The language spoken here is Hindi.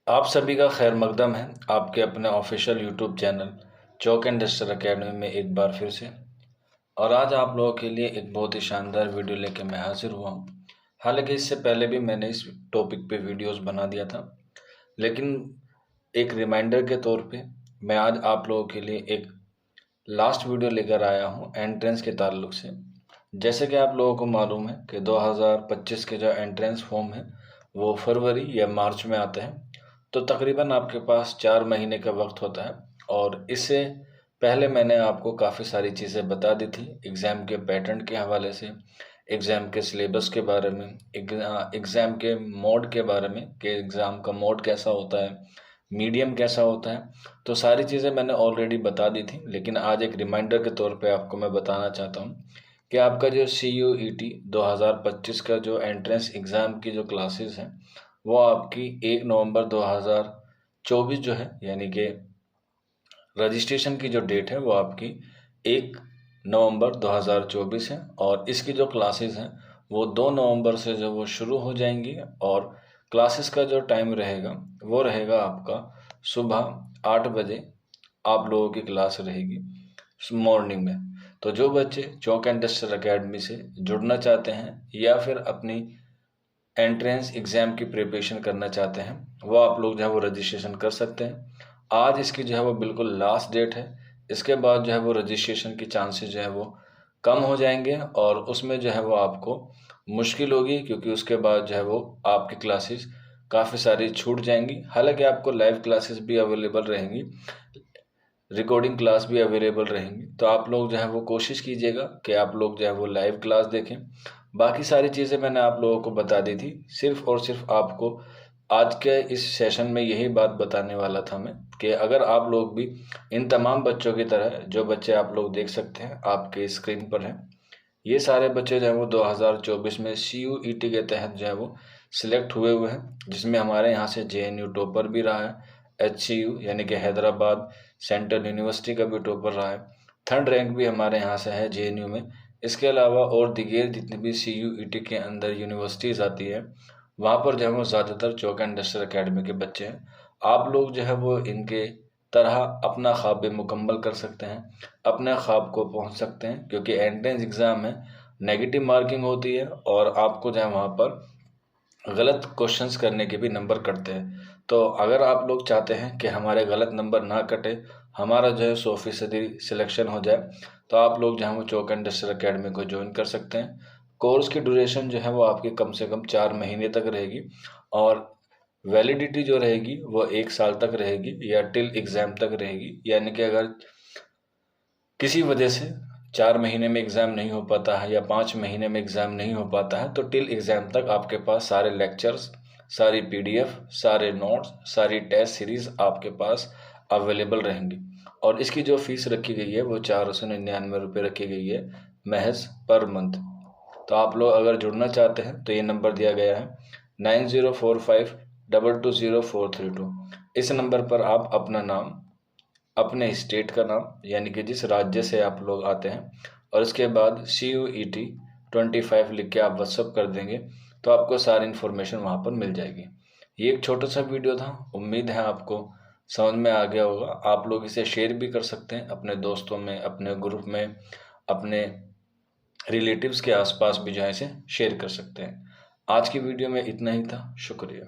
आप सभी का खैर मकदम है आपके अपने official YouTube channel chalk and duster academy में एक बार फिर से। और आज आप लोगों के लिए एक बहुत ही शानदार वीडियो लेके मैं हाजिर हुआ हूँ। हालांकि इससे पहले भी मैंने इस टॉपिक पे वीडियोस बना दिया था, लेकिन एक रिमाइंडर के तौर पे मैं आज आप लोगों के लिए एक लास्ट वीडियो लेकर आया हूँ एंट्रेंस के ताल्लुक से। जैसे कि आप लोगों को मालूम है कि 2025 के जो एंट्रेंस फॉर्म है वो फरवरी या मार्च में आते हैं, तो तकरीबन आपके पास 4 महीने का वक्त होता है। और इससे पहले मैंने आपको काफ़ी सारी चीज़ें बता दी थी एग्ज़ाम के पैटर्न के हवाले से, एग्ज़ाम के सिलेबस के बारे में, एग्ज़ाम के मोड के बारे में कि एग्ज़ाम का मोड कैसा होता है, मीडियम कैसा होता है। तो सारी चीज़ें मैंने ऑलरेडी बता दी थी, लेकिन आज एक रिमाइंडर के तौर पे आपको मैं बताना चाहता हूँ कि आपका जो CUET 2025 का जो एंट्रेंस एग्ज़ाम की जो क्लासेस हैं वो आपकी 1 नवंबर 2024 जो है, यानी कि रजिस्ट्रेशन की जो डेट है वो आपकी 1 नवंबर 2024 है। और इसकी जो क्लासेस हैं वो 2 नवंबर से जो वो शुरू हो जाएंगी। और क्लासेस का जो टाइम रहेगा वो रहेगा आपका सुबह 8 बजे आप लोगों की क्लास रहेगी मॉर्निंग में। तो जो बच्चे चौक एंड डस्टर अकेडमी से जुड़ना चाहते हैं या फिर अपनी एंट्रेंस एग्ज़ाम की प्रिपरेशन करना चाहते हैं वो आप लोग जो है वो रजिस्ट्रेशन कर सकते हैं। आज इसकी जो है वो बिल्कुल लास्ट डेट है। इसके बाद जो है वो रजिस्ट्रेशन की चांसेस जो है वो कम हो जाएंगे और उसमें जो है वो आपको मुश्किल होगी, क्योंकि उसके बाद जो है वो आपकी क्लासेस काफ़ी सारी छूट जाएंगी। हालांकि आपको लाइव क्लासेस भी अवेलेबल रहेंगी, रिकॉर्डिंग क्लास भी अवेलेबल रहेंगी। तो आप लोग जो है वो कोशिश कीजिएगा कि आप लोग जो है वो लाइव क्लास देखें। बाकी सारी चीज़ें मैंने आप लोगों को बता दी थी। सिर्फ और सिर्फ आपको आज के इस सेशन में यही बात बताने वाला था मैं कि अगर आप लोग भी इन तमाम बच्चों की तरह, जो बच्चे आप लोग देख सकते हैं आपके स्क्रीन पर हैं, ये सारे बच्चे जो हैं वो 2024 में CUET के तहत जो है वो सिलेक्ट हुए हैं, जिसमें हमारे यहाँ से JNU टॉपर भी रहा है, HCU यानी कि हैदराबाद सेंट्रल यूनिवर्सिटी का भी टॉपर रहा है, 3rd रैंक भी हमारे यहाँ से है JNU में। इसके अलावा और दीगर जितनी भी CUET के अंदर यूनिवर्सिटीज़ आती है वहाँ पर जो है वो ज़्यादातर चौक एंड डस्टर अकेडमी के बच्चे हैं। आप लोग जो है वो इनके तरह अपना ख्वाब भी मुकम्मल कर सकते हैं, अपने ख्वाब को पहुंच सकते हैं, क्योंकि एंट्रेंस एग्ज़ाम है, नेगेटिव मार्किंग होती है और आपको जो है वहाँ पर गलत क्वेश्चंस करने के भी नंबर कटते हैं। तो अगर आप लोग चाहते हैं कि हमारे गलत नंबर ना कटे, हमारा जो है 100% सिलेक्शन हो जाए, तो आप लोग जो है वो चौक एंड डस्टर अकेडमी को ज्वाइन कर सकते हैं। कोर्स की ड्यूरेशन जो है वो आपकी कम से कम 4 महीने तक रहेगी और वैलिडिटी जो रहेगी वो 1 साल तक रहेगी या टिल एग्ज़ाम तक रहेगी। यानी कि अगर किसी वजह से 4 महीने में एग्ज़ाम नहीं हो पाता है या 5 महीने में एग्ज़ाम नहीं हो पाता है, तो टिल एग्ज़ाम तक आपके पास सारे लेक्चर्स, सारी PDF, सारे नोट्स, सारी टेस्ट सीरीज़ आपके पास अवेलेबल रहेंगी। और इसकी जो फ़ीस रखी गई है वो 499 रुपये रखी गई है महज पर मंथ। तो आप लोग अगर जुड़ना चाहते हैं तो ये नंबर दिया गया है 9045220432। इस नंबर पर आप अपना नाम, अपने स्टेट का नाम यानी कि जिस राज्य से आप लोग आते हैं, और इसके बाद CUET 25 लिख के आप व्हाट्सअप कर देंगे तो आपको सारी इन्फॉर्मेशन वहाँ पर मिल जाएगी। ये एक छोटा सा वीडियो था, उम्मीद है आपको समझ में आ गया होगा। आप लोग इसे शेयर भी कर सकते हैं अपने दोस्तों में, अपने ग्रुप में, अपने रिलेटिव्स के आसपास भी जो है इसे शेयर कर सकते हैं। आज की वीडियो में इतना ही था, शुक्रिया।